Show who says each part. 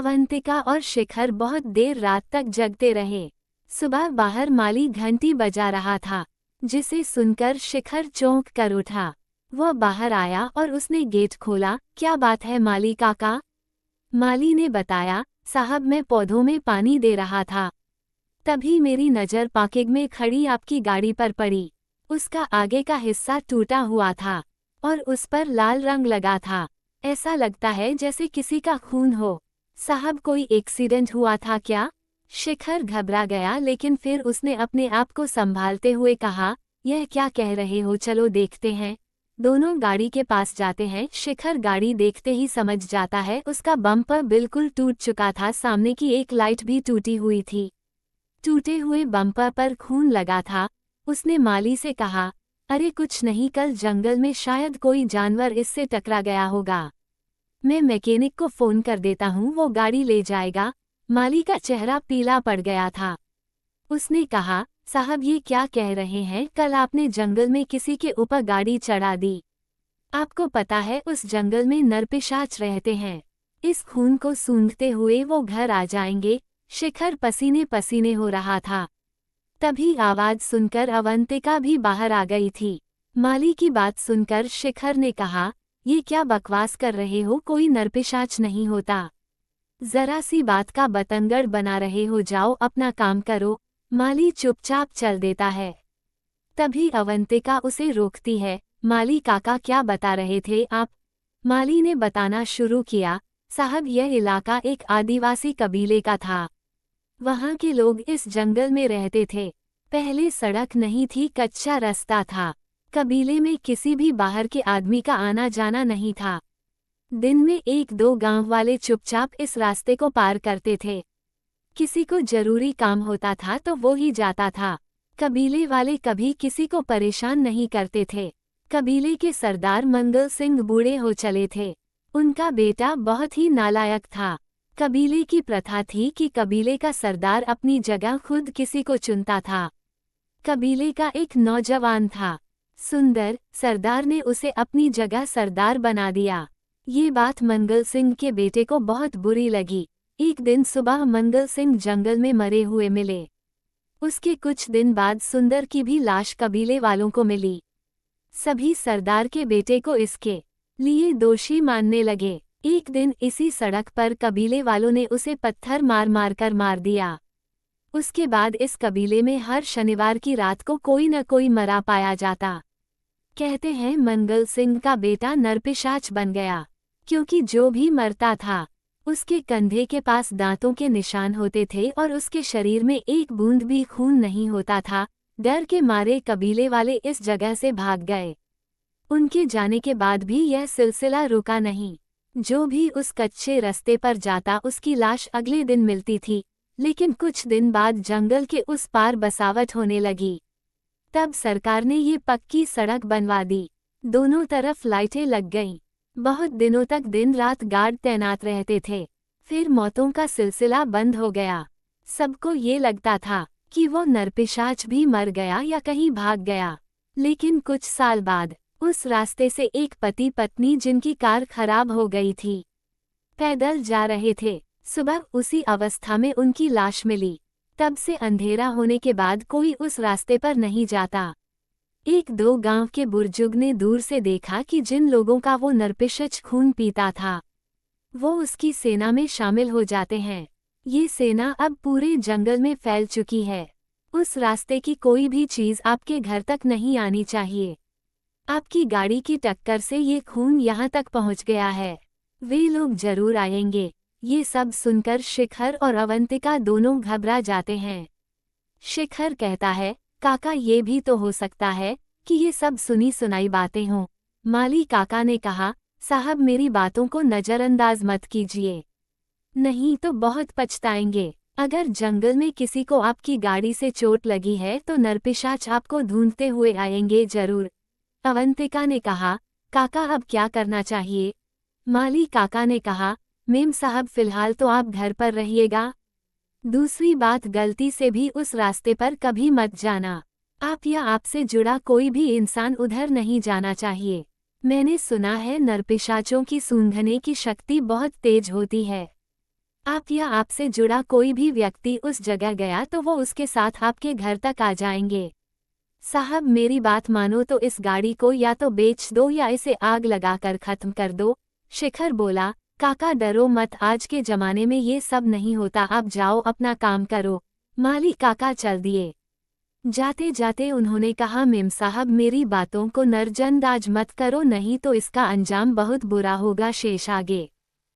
Speaker 1: अवंतिका और शिखर बहुत देर रात तक जगते रहे। सुबह बाहर माली घंटी बजा रहा था, जिसे सुनकर शिखर चौंक कर उठा। वह बाहर आया और उसने गेट खोला। क्या बात है माली काका? माली ने बताया, साहब मैं पौधों में पानी दे रहा था, तभी मेरी नज़र पार्किंग में खड़ी आपकी गाड़ी पर पड़ी। उसका आगे का हिस्सा टूटा हुआ था और उस पर लाल रंग लगा था। ऐसा लगता है जैसे किसी का खून हो। साहब कोई एक्सीडेंट हुआ था क्या? शिखर घबरा गया, लेकिन फिर उसने अपने आप को संभालते हुए कहा, यह क्या कह रहे हो, चलो देखते हैं। दोनों गाड़ी के पास जाते हैं। शिखर गाड़ी देखते ही समझ जाता है उसका बम्पर बिल्कुल टूट चुका था, सामने की एक लाइट भी टूटी हुई थी। टूटे हुए बम्पर पर खून लगा था। उसने माली से कहा, अरे कुछ नहीं, कल जंगल में शायद कोई जानवर इससे टकरा गया होगा। मैं मैकेनिक को फोन कर देता हूँ, वो गाड़ी ले जाएगा। माली का चेहरा पीला पड़ गया था। उसने कहा, साहब ये क्या कह रहे हैं, कल आपने जंगल में किसी के ऊपर गाड़ी चढ़ा दी। आपको पता है उस जंगल में नरपिशाच रहते हैं। इस खून को सूंघते हुए वो घर आ जाएंगे। शिखर पसीने पसीने हो रहा था। तभी आवाज सुनकर अवंतिका भी बाहर आ गई थी। माली की बात सुनकर शिखर ने कहा, ये क्या बकवास कर रहे हो, कोई नरपिशाच नहीं होता। जरा सी बात का बतंगड़ बना रहे हो, जाओ अपना काम करो। माली चुपचाप चल देता है। तभी अवंतिका उसे रोकती है। माली काका क्या बता रहे थे आप? माली ने बताना शुरू किया, साहब यह इलाका एक आदिवासी कबीले का था। वहाँ के लोग इस जंगल में रहते थे। पहले सड़क नहीं थी, कच्चा रास्ता था। कबीले में किसी भी बाहर के आदमी का आना जाना नहीं था। दिन में एक दो गांव वाले चुपचाप इस रास्ते को पार करते थे। किसी को जरूरी काम होता था तो वो ही जाता था। कबीले वाले कभी किसी को परेशान नहीं करते थे। कबीले के सरदार मंगल सिंह बूढ़े हो चले थे। उनका बेटा बहुत ही नालायक था। कबीले की प्रथा थी कि कबीले का सरदार अपनी जगह खुद किसी को चुनता था। कबीले का एक नौजवान था, सुंदर। सरदार ने उसे अपनी जगह सरदार बना दिया। ये बात मंगल सिंह के बेटे को बहुत बुरी लगी। एक दिन सुबह मंगल सिंह जंगल में मरे हुए मिले। उसके कुछ दिन बाद सुंदर की भी लाश कबीले वालों को मिली। सभी सरदार के बेटे को इसके लिए दोषी मानने लगे। एक दिन इसी सड़क पर कबीले वालों ने उसे पत्थर मार मार कर मार दिया। उसके बाद इस कबीले में हर शनिवार की रात को कोई न कोई मरा पाया जाता। कहते हैं मंगल सिंह का बेटा नरपिशाच बन गया, क्योंकि जो भी मरता था उसके कंधे के पास दांतों के निशान होते थे और उसके शरीर में एक बूंद भी खून नहीं होता था। डर के मारे कबीले वाले इस जगह से भाग गए। उनके जाने के बाद भी यह सिलसिला रुका नहीं। जो भी उस कच्चे रास्ते पर जाता उसकी लाश अगले दिन मिलती थी। लेकिन कुछ दिन बाद जंगल के उस पार बसावट होने लगी। तब सरकार ने ये पक्की सड़क बनवा दी। दोनों तरफ लाइटें लग गईं। बहुत दिनों तक दिन रात गार्ड तैनात रहते थे। फिर मौतों का सिलसिला बंद हो गया। सबको ये लगता था कि वो नरपिशाच भी मर गया या कहीं भाग गया। लेकिन कुछ साल बाद उस रास्ते से एक पति पत्नी, जिनकी कार खराब हो गई थी, पैदल जा रहे थे। सुबह उसी अवस्था में उनकी लाश मिली। तब से अंधेरा होने के बाद कोई उस रास्ते पर नहीं जाता। एक दो गांव के बुजुर्ग ने दूर से देखा कि जिन लोगों का वो नरपिशाच खून पीता था, वो उसकी सेना में शामिल हो जाते हैं। ये सेना अब पूरे जंगल में फैल चुकी है। उस रास्ते की कोई भी चीज आपके घर तक नहीं आनी चाहिए। आपकी गाड़ी की टक्कर से ये खून यहाँ तक पहुँच गया है। वे लोग जरूर आएंगे। ये सब सुनकर शिखर और अवंतिका दोनों घबरा जाते हैं। शिखर कहता है, काका ये भी तो हो सकता है कि ये सब सुनी सुनाई बातें हों। माली काका ने कहा, साहब मेरी बातों को नज़रअंदाज मत कीजिए, नहीं तो बहुत पछताएंगे। अगर जंगल में किसी को आपकी गाड़ी से चोट लगी है तो नरपिशाच आपको ढूंढते हुए आएंगे जरूर। अवंतिका ने कहा, काका अब क्या करना चाहिए? माली काका ने कहा, मेम साहब फिलहाल तो आप घर पर रहिएगा। दूसरी बात, गलती से भी उस रास्ते पर कभी मत जाना। आप या आपसे जुड़ा कोई भी इंसान उधर नहीं जाना चाहिए। मैंने सुना है नरपिशाचों की सूंघने की शक्ति बहुत तेज होती है। आप या आपसे जुड़ा कोई भी व्यक्ति उस जगह गया तो वो उसके साथ आपके घर तक आ जाएंगे। साहब मेरी बात मानो तो इस गाड़ी को या तो बेच दो या इसे आग लगाकर खत्म कर दो। शिखर बोला, काका डरो मत, आज के जमाने में ये सब नहीं होता, आप जाओ अपना काम करो। माली काका चल दिए। जाते जाते उन्होंने कहा, मेम साहब मेरी बातों को नजरअंदाज मत करो, नहीं तो इसका अंजाम बहुत बुरा होगा। शेष आगे।